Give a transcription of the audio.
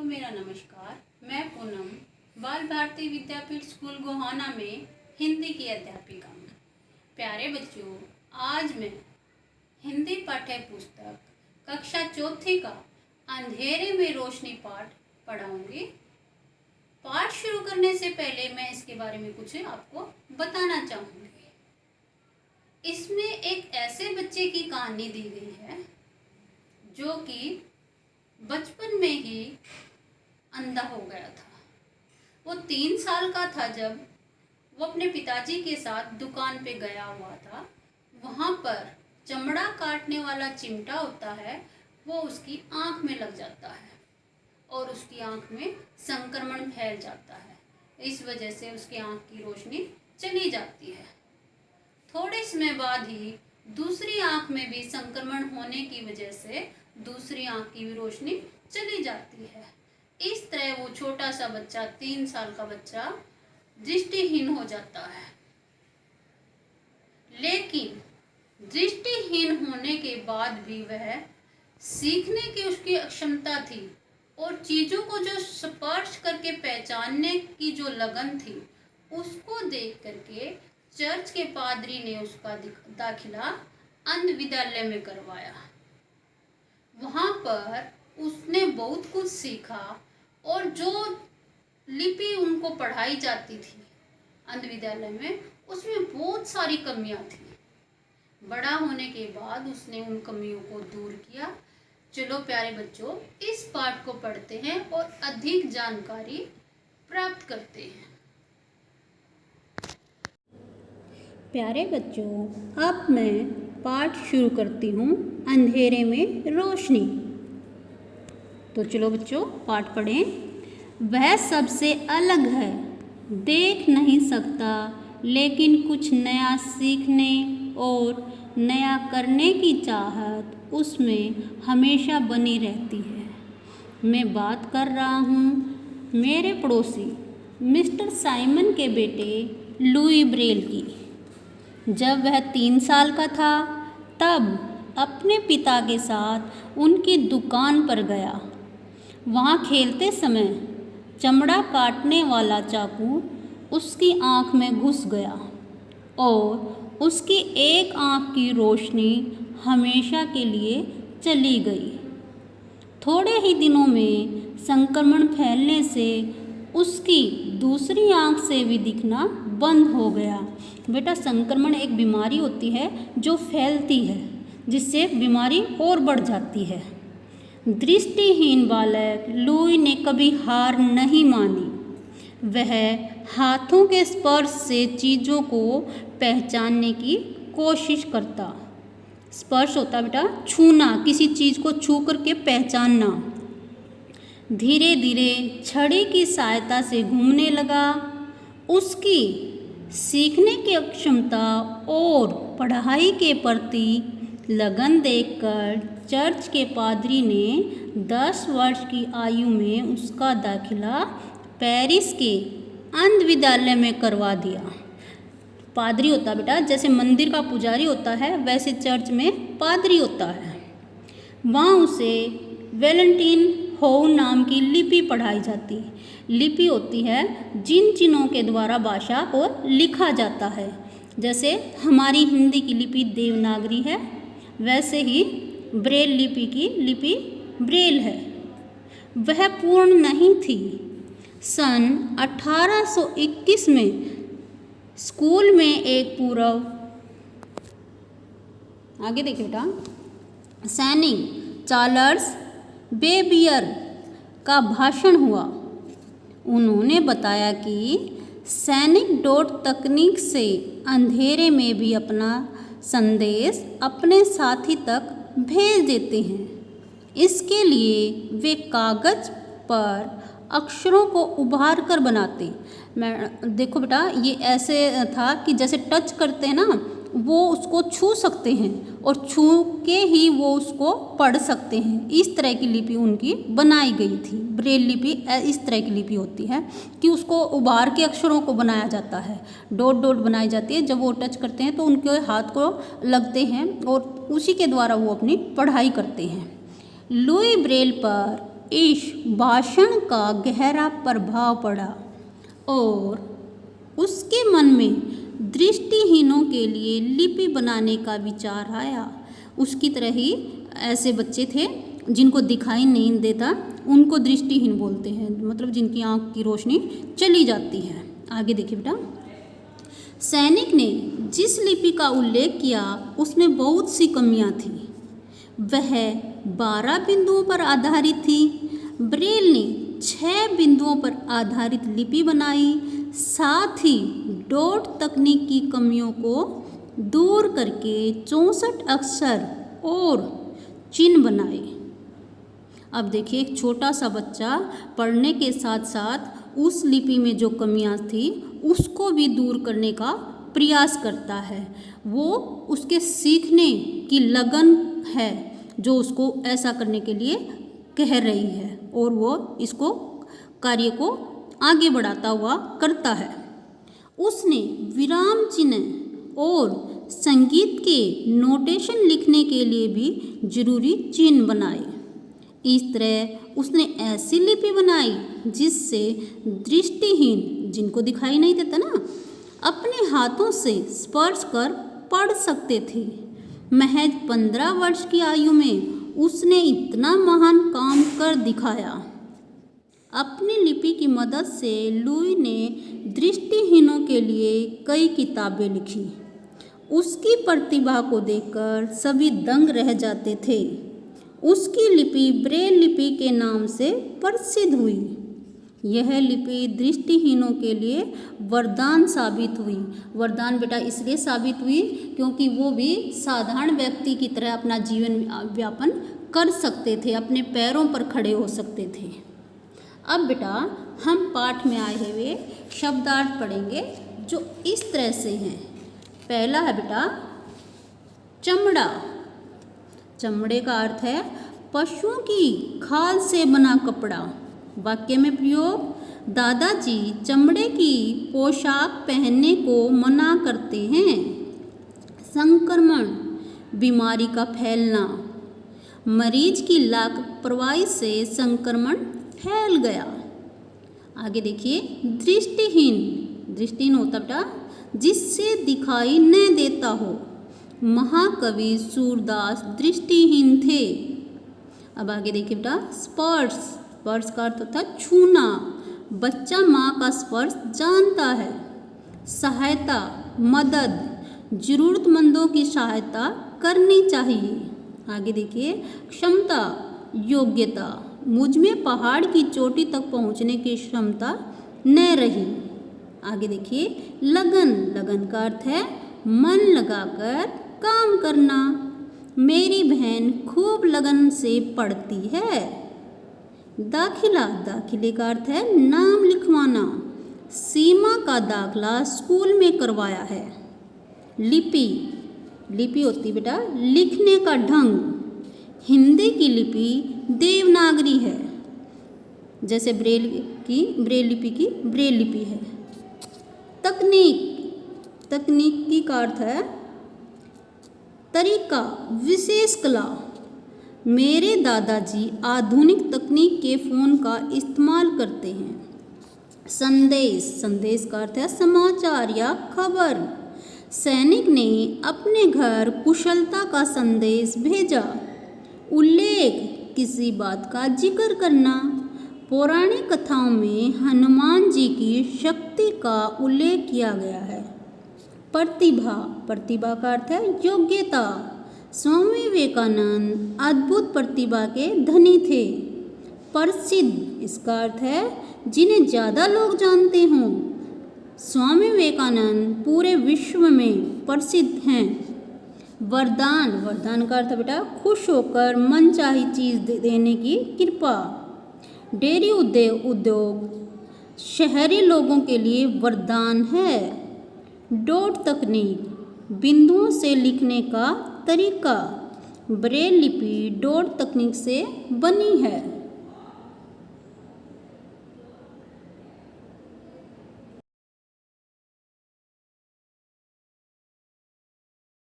सबको मेरा नमस्कार। मैं पूनम बाल भारती विद्यापीठ स्कूल गोहाना में हिंदी की अध्यापिका हूँ। प्यारे बच्चों, आज मैं हिंदी पाठ्य पुस्तक कक्षा चौथी का अंधेरे में रोशनी पाठ पढ़ाऊंगी। पाठ शुरू करने से पहले मैं इसके बारे में कुछ आपको बताना चाहूँगी। इसमें एक ऐसे बच्चे की कहानी दी गई है जो कि बचपन में ही अंधा हो गया था। वो 3 साल का था जब वो अपने पिताजी के साथ दुकान पे गया हुआ था। वहाँ पर चमड़ा काटने वाला चिमटा होता है, वो उसकी आँख में लग जाता है और उसकी आँख में संक्रमण फैल जाता है। इस वजह से उसकी आँख की रोशनी चली जाती है। थोड़े समय बाद ही दूसरी आँख में भी संक्रमण होने की वजह से दूसरी आँख की भी रोशनी चली जाती है। इस तरह वो छोटा सा बच्चा, 3 साल का बच्चा, दृष्टिहीन हो जाता है। लेकिन दृष्टिहीन होने के बाद भी वह सीखने की उसकी क्षमता थी और चीज़ों को जो स्पर्श करके पहचानने की जो लगन थी, उसको देख करके चर्च के पादरी ने उसका दाखिला अंध विद्यालय में करवाया। वहाँ पर उसने बहुत कुछ सीखा और जो लिपि उनको पढ़ाई जाती थी अंध विद्यालय में, उसमें बहुत सारी कमियां थी। बड़ा होने के बाद उसने उन कमियों को दूर किया। चलो प्यारे बच्चों, इस पाठ को पढ़ते हैं और अधिक जानकारी प्राप्त करते हैं। प्यारे बच्चों, अब मैं पाठ शुरू करती हूँ, अंधेरे में रोशनी। तो चलो बच्चों, पाठ पढ़ें। वह सबसे अलग है, देख नहीं सकता, लेकिन कुछ नया सीखने और नया करने की चाहत उसमें हमेशा बनी रहती है। मैं बात कर रहा हूँ मेरे पड़ोसी मिस्टर साइमन के बेटे लुई ब्रेल की। जब वह 3 साल का था, तब अपने पिता के साथ उनकी दुकान पर गया। वहाँ खेलते समय चमड़ा काटने वाला चाकू उसकी आँख में घुस गया और उसकी एक आँख की रोशनी हमेशा के लिए चली गई। थोड़े ही दिनों में संक्रमण फैलने से उसकी दूसरी आँख से भी दिखना बंद हो गया। बेटा, संक्रमण एक बीमारी होती है जो फैलती है, जिससे बीमारी और बढ़ जाती है। दृष्टिहीन बालक लुई ने कभी हार नहीं मानी। वह हाथों के स्पर्श से चीज़ों को पहचानने की कोशिश करता। स्पर्श होता बेटा छूना, किसी चीज़ को छू करके पहचानना। धीरे धीरे छड़ी की सहायता से घूमने लगा। उसकी सीखने की क्षमता और पढ़ाई के प्रति लगन देखकर चर्च के पादरी ने 10 वर्ष की आयु में उसका दाखिला पेरिस के अंध विद्यालय में करवा दिया। पादरी होता बेटा, जैसे मंदिर का पुजारी होता है, वैसे चर्च में पादरी होता है। वहाँ उसे वैलेंटीन होउ नाम की लिपि पढ़ाई जाती। लिपि होती है जिन चिन्हों के द्वारा भाषा को लिखा जाता है। जैसे हमारी हिंदी की लिपि देवनागरी है, वैसे ही ब्रेल लिपि की लिपि ब्रेल है। वह पूर्ण नहीं थी। सन 1821 में स्कूल में एक पूर्व, आगे देखिए बेटा, सैनिक चार्ल्स बेबियर का भाषण हुआ। उन्होंने बताया कि सैनिक डॉट तकनीक से अंधेरे में भी अपना संदेश अपने साथी तक भेज देते हैं। इसके लिए वे कागज पर अक्षरों को उभार कर बनाते। मैं देखो बेटा, ये ऐसे था कि जैसे टच करते हैं ना, वो उसको छू सकते हैं और छू के ही वो उसको पढ़ सकते हैं। इस तरह की लिपि उनकी बनाई गई थी। ब्रेल लिपि इस तरह की लिपि होती है कि उसको उभार के अक्षरों को बनाया जाता है, डॉट डॉट बनाई जाती है। जब वो टच करते हैं तो उनके हाथ को लगते हैं और उसी के द्वारा वो अपनी पढ़ाई करते हैं। लुई ब्रेल पर इस भाषण का गहरा प्रभाव पड़ा और उसके मन में दृष्टिहीनों के लिए लिपि बनाने का विचार आया। उसकी तरह ही ऐसे बच्चे थे जिनको दिखाई नहीं देता, उनको दृष्टिहीन बोलते हैं, मतलब जिनकी आँख की रोशनी चली जाती है। आगे देखिए बेटा, सैनिक ने जिस लिपि का उल्लेख किया उसमें बहुत सी कमियां थीं। वह 12 बिंदुओं पर आधारित थी। ब्रेल ने 6 बिंदुओं पर आधारित लिपि बनाई, साथ ही डॉट तकनीक की कमियों को दूर करके 64 अक्षर और चिन्ह बनाए। अब देखिए, एक छोटा सा बच्चा पढ़ने के साथ साथ उस लिपि में जो कमियां थी उसको भी दूर करने का प्रयास करता है। वो उसके सीखने की लगन है जो उसको ऐसा करने के लिए कह रही है और वो इसको कार्य को आगे बढ़ाता हुआ करता है। उसने विराम चिन्ह और संगीत के नोटेशन लिखने के लिए भी जरूरी चिन्ह बनाए। इस तरह उसने ऐसी लिपि बनाई जिससे दृष्टिहीन, जिनको दिखाई नहीं देता ना, अपने हाथों से स्पर्श कर पढ़ सकते थे। महज 15 वर्ष की आयु में उसने इतना महान काम कर दिखाया। अपनी लिपि की मदद से लुई ने दृष्टिहीनों के लिए कई किताबें लिखी। उसकी प्रतिभा को देखकर सभी दंग रह जाते थे। उसकी लिपि ब्रेल लिपि के नाम से प्रसिद्ध हुई। यह लिपि दृष्टिहीनों के लिए वरदान साबित हुई। वरदान बेटा इसलिए साबित हुई क्योंकि वो भी साधारण व्यक्ति की तरह अपना जीवन व्यापन कर सकते थे, अपने पैरों पर खड़े हो सकते थे। अब बेटा हम पाठ में आए हुए शब्दार्थ पढ़ेंगे जो इस तरह से हैं। पहला है बेटा चमड़ा। चमड़े का अर्थ है पशुओं की खाल से बना कपड़ा। वाक्य में प्रयोग, दादाजी चमड़े की पोशाक पहनने को मना करते हैं। संक्रमण, बीमारी का फैलना। मरीज की लापरवाही से संक्रमण फैल गया। आगे देखिए, दृष्टिहीन। दृष्टिहीन होता बेटा जिससे दिखाई न देता हो। महाकवि सूरदास दृष्टिहीन थे। अब आगे देखिए बेटा, स्पर्श। स्पर्श का अर्थ होता है छूना। बच्चा माँ का स्पर्श जानता है। सहायता, मदद, जरूरतमंदों की सहायता करनी चाहिए। आगे देखिए, क्षमता, योग्यता। मुझ में पहाड़ की चोटी तक पहुँचने की क्षमता न रही। आगे देखिए, लगन। लगन का अर्थ है मन लगाकर काम करना। मेरी बहन खूब लगन से पढ़ती है। दाखिला। दाखिले का अर्थ है नाम लिखवाना। सीमा का दाखला स्कूल में करवाया है। लिपि। लिपि होती बेटा लिखने का ढंग। हिंदी की लिपि देवनागरी है, जैसे ब्रेल लिपि की ब्रेल लिपि है। तकनीक। तकनीकी का अर्थ है तरीका, विशेष कला। मेरे दादाजी आधुनिक तकनीक के फ़ोन का इस्तेमाल करते हैं। संदेश। संदेश का अर्थ है समाचार या खबर। सैनिक ने अपने घर कुशलता का संदेश भेजा। उल्लेख, किसी बात का जिक्र करना। पौराणिक कथाओं में हनुमान जी की शक्ति का उल्लेख किया गया है। प्रतिभा। प्रतिभा का अर्थ है योग्यता। स्वामी विवेकानंद अद्भुत प्रतिभा के धनी थे। प्रसिद्ध, इसका अर्थ है जिन्हें ज़्यादा लोग जानते हों। स्वामी विवेकानंद पूरे विश्व में प्रसिद्ध हैं। वरदान। वरदान का अर्थ बेटा खुश होकर मनचाही चीज़ देने की कृपा। डेयरी उद्योग शहरी लोगों के लिए वरदान है। डॉट तकनीक, बिंदुओं से लिखने का तरीका। ब्रेल लिपि डॉट तकनीक से बनी है।